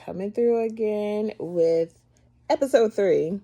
coming through again with episode 3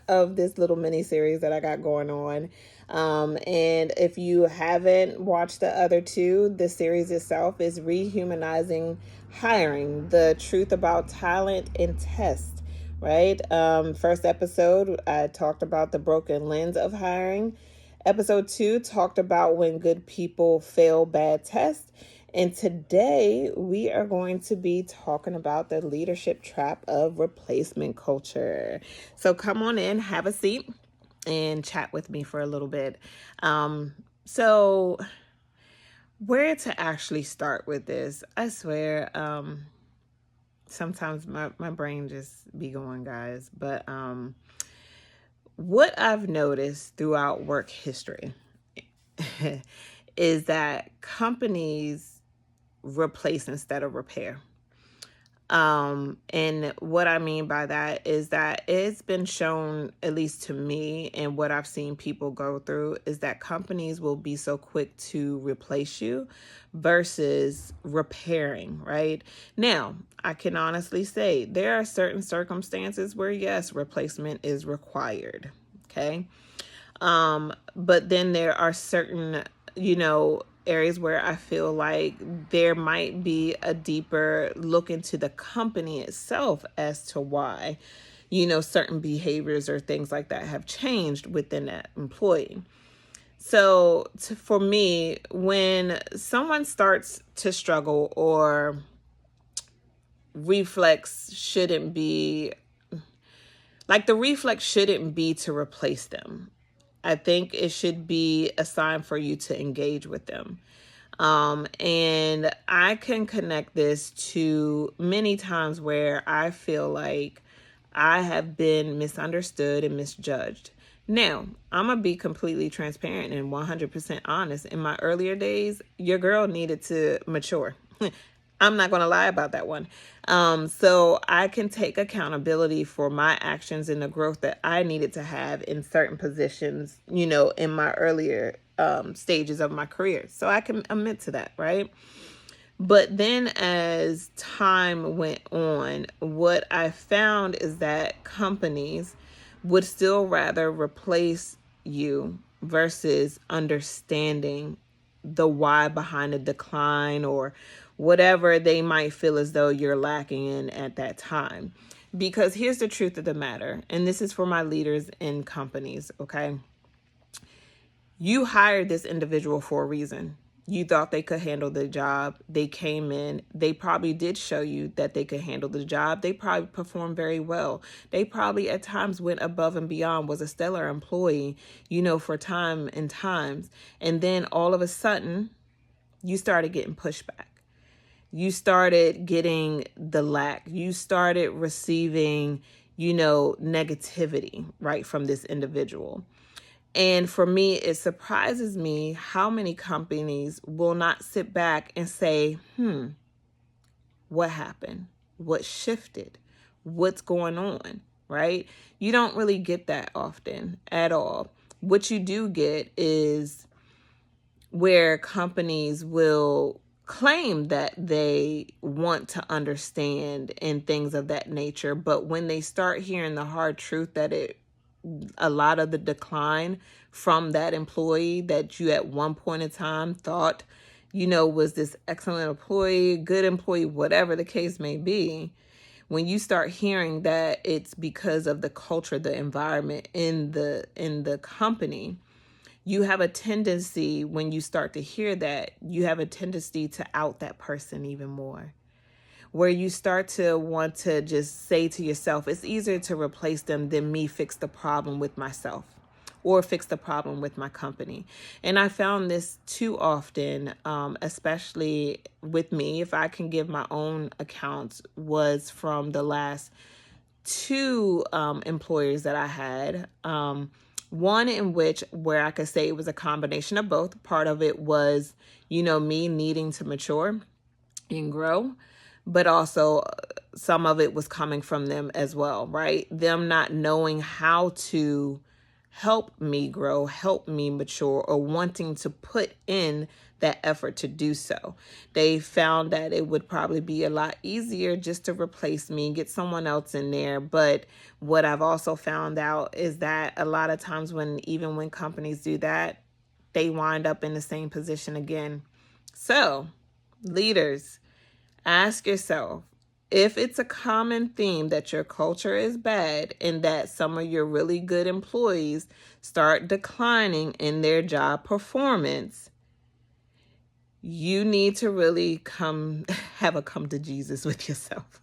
of this little mini series that I got going on. And if you haven't watched the other two, the series itself is Re-humanizing Hiring, the truth about talent and test, right? First episode, I talked about the broken lens of hiring. Episode 2 talked about when good people fail bad tests. And today we are going to be talking about the leadership trap of replacement culture. So come on in, have a seat, and chat with me for a little bit. So where to actually start with this? I swear, sometimes my brain just be going, guys. But what I've noticed throughout work history is that companies replace instead of repair. And what I mean by that is that it's been shown, at least to me, and what I've seen people go through, is that companies will be so quick to replace you versus repairing, right? Now, I can honestly say there are certain circumstances where, yes, replacement is required, okay? But then there are certain, areas where I feel like there might be a deeper look into the company itself as to why, certain behaviors or things like that have changed within that employee. So for me, when someone starts to struggle or reflex shouldn't be, the reflex shouldn't be to replace them. I think it should be a sign for you to engage with them. And I can connect this to many times where I feel like I have been misunderstood and misjudged. Now, I'm going to be completely transparent and 100% honest. In my earlier days, your girl needed to mature. I'm not going to lie about that one. So I can take accountability for my actions and the growth that I needed to have in certain positions, in my earlier stages of my career. So I can admit to that, right? But then as time went on, what I found is that companies would still rather replace you versus understanding the why behind the decline or whatever they might feel as though you're lacking in at that time. Because here's the truth of the matter, and this is for my leaders in companies, okay? You hired this individual for a reason. You thought they could handle the job. They came in. They probably did show you that they could handle the job. They probably performed very well. They probably at times went above and beyond, was a stellar employee, for time and times. And then all of a sudden, you started getting pushback. You started getting the lack. You started receiving, negativity, right, from this individual. And for me, it surprises me how many companies will not sit back and say, what happened? What shifted? What's going on, right? You don't really get that often at all. What you do get is where companies will claim that they want to understand and things of that nature. But when they start hearing the hard truth that a lot of the decline from that employee that you at one point in time thought, was this excellent employee, good employee, whatever the case may be, when you start hearing that it's because of the culture, the environment in the company, you have a tendency, when you start to hear that, you have a tendency to out that person even more, where you start to want to just say to yourself, it's easier to replace them than me fix the problem with myself or fix the problem with my company. And I found this too often, especially with me, if I can give my own accounts, was from the last 2 employers that I had. One in where I could say it was a combination of both. Part of it was, me needing to mature and grow, but also some of it was coming from them as well, right? Them not knowing how to help me grow, help me mature, or wanting to put in that effort to do so. They found that it would probably be a lot easier just to replace me, get someone else in there. But what I've also found out is that a lot of times even when companies do that, they wind up in the same position again. So, leaders, ask yourself, if it's a common theme that your culture is bad and that some of your really good employees start declining in their job performance, you need to really have a come to Jesus with yourself.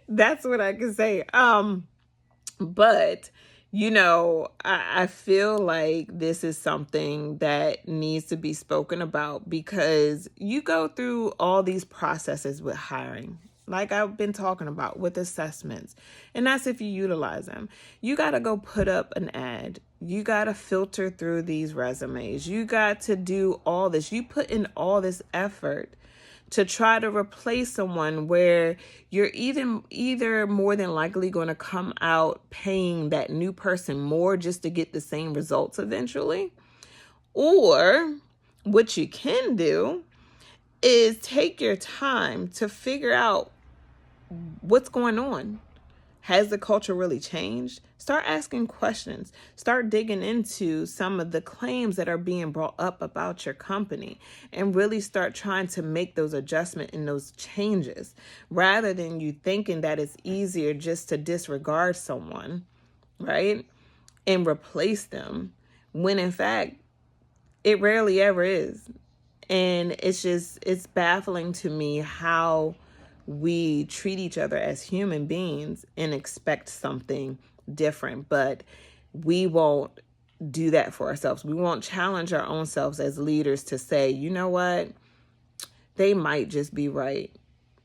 That's what I can say. But I feel like this is something that needs to be spoken about, because you go through all these processes with hiring, like I've been talking about with assessments, and that's if you utilize them. You got to go put up an ad. You got to filter through these resumes. You got to do all this. You put in all this effort to try to replace someone where you're either more than likely going to come out paying that new person more just to get the same results eventually. Or what you can do is take your time to figure out what's going on. Has the culture really changed? Start asking questions. Start digging into some of the claims that are being brought up about your company, and really start trying to make those adjustments and those changes, rather than you thinking that it's easier just to disregard someone, right? And replace them, when in fact, it rarely ever is. And it's baffling to me how we treat each other as human beings and expect something different, but we won't do that for ourselves. We won't challenge our own selves as leaders to say, you know what, they might just be right.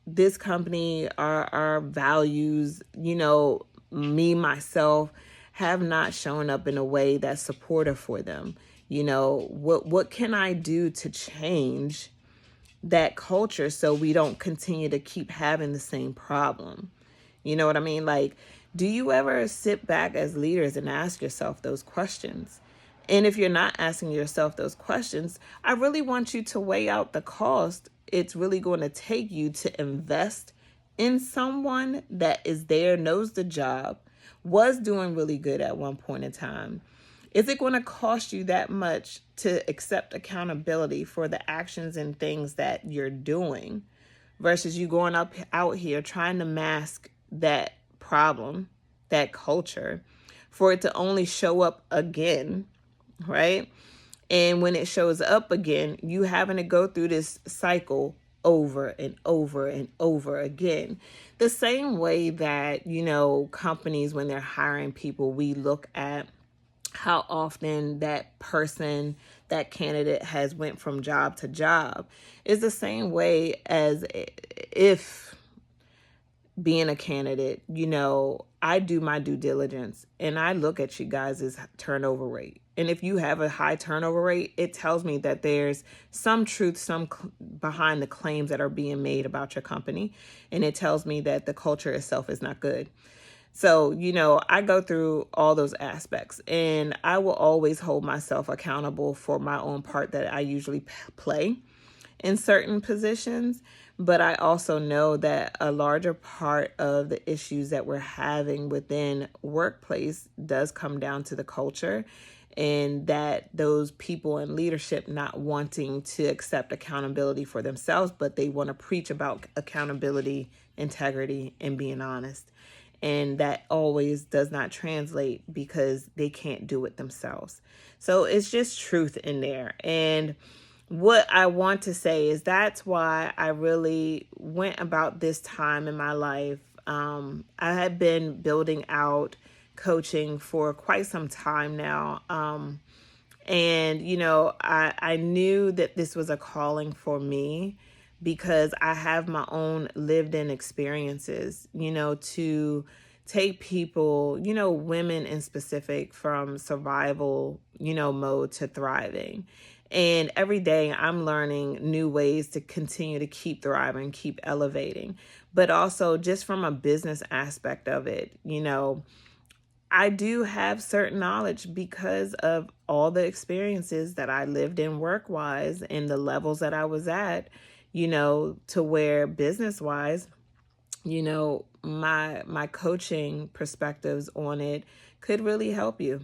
This company, our values, me, myself, have not shown up in a way that's supportive for them. What can I do to change that culture so we don't continue to keep having the same problem? You know what I mean? Like, do you ever sit back as leaders and ask yourself those questions? And if you're not asking yourself those questions, I really want you to weigh out the cost it's really going to take you to invest in someone that is there, knows the job, was doing really good at one point in time. Is it going to cost you that much to accept accountability for the actions and things that you're doing, versus you going out here trying to mask that problem, that culture, for it to only show up again, right? And when it shows up again, you having to go through this cycle over and over and over again. The same way that, companies, when they're hiring people, we look at how often that person, that candidate has went from job to job, is the same way as if being a candidate, I do my due diligence and I look at you guys' turnover rate. And if you have a high turnover rate, it tells me that there's some truth, behind the claims that are being made about your company. And it tells me that the culture itself is not good. So, I go through all those aspects, and I will always hold myself accountable for my own part that I usually play in certain positions. But I also know that a larger part of the issues that we're having within workplace does come down to the culture, and that those people in leadership not wanting to accept accountability for themselves, but they want to preach about accountability, integrity, and being honest. And that always does not translate because they can't do it themselves. So it's just truth in there. And what I want to say is that's why I really went about this time in my life. I had been building out coaching for quite some time now. And, I knew that this was a calling for me, because I have my own lived in experiences, to take people, women in specific, from survival, mode to thriving. And every day I'm learning new ways to continue to keep thriving, keep elevating, but also just from a business aspect of it, I do have certain knowledge because of all the experiences that I lived in work wise and the levels that I was at, to where business wise, my coaching perspectives on it could really help you,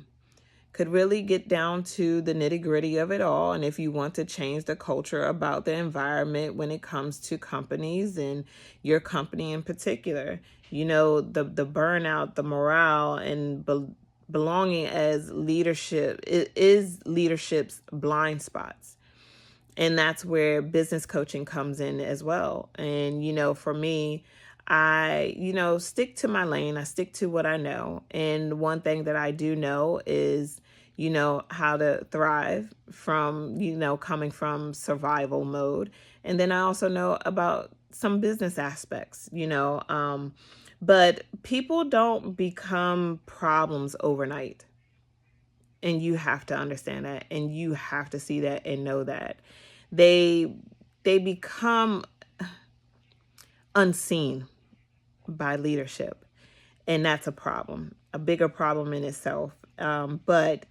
could really get down to the nitty gritty of it all. And if you want to change the culture about the environment when it comes to companies and your company in particular, the burnout, the morale, and belonging as leadership, it is leadership's blind spots. And that's where business coaching comes in as well. And, for me, I, stick to my lane. I stick to what I know. And one thing that I do know is, how to thrive from, coming from survival mode. And then I also know about some business aspects, but people don't become problems overnight. And you have to understand that, and you have to see that and know that they become unseen by leadership, and that's a problem, a bigger problem in itself. But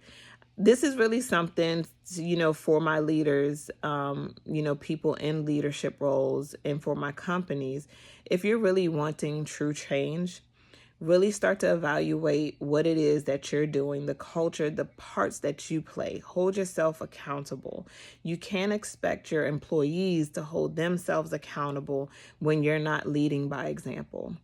this is really something, for my leaders, people in leadership roles, and for my companies. If you're really wanting true change, really start to evaluate what it is that you're doing, the culture, the parts that you play. Hold yourself accountable. You can't expect your employees to hold themselves accountable when you're not leading by example.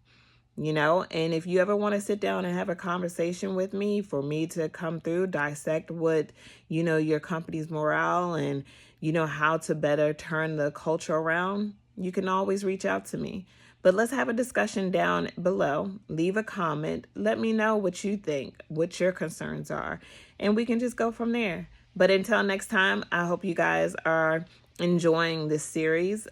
And if you ever want to sit down and have a conversation with me, for me to come through, dissect what, your company's morale and, how to better turn the culture around, you can always reach out to me. But let's have a discussion down below. Leave a comment. Let me know what you think, what your concerns are, and we can just go from there. But until next time, I hope you guys are enjoying this series.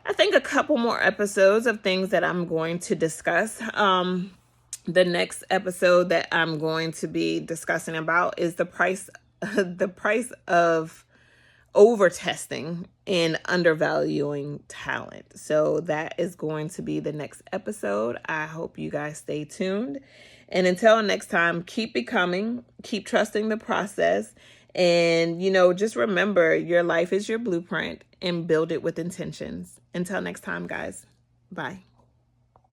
I think a couple more episodes of things that I'm going to discuss. The next episode that I'm going to be discussing about is the price of over testing and undervaluing talent. So that is going to be the next episode. I hope you guys stay tuned. And until next time, keep becoming, keep trusting the process. And, just remember, your life is your blueprint, and build it with intentions. Until next time, guys. Bye.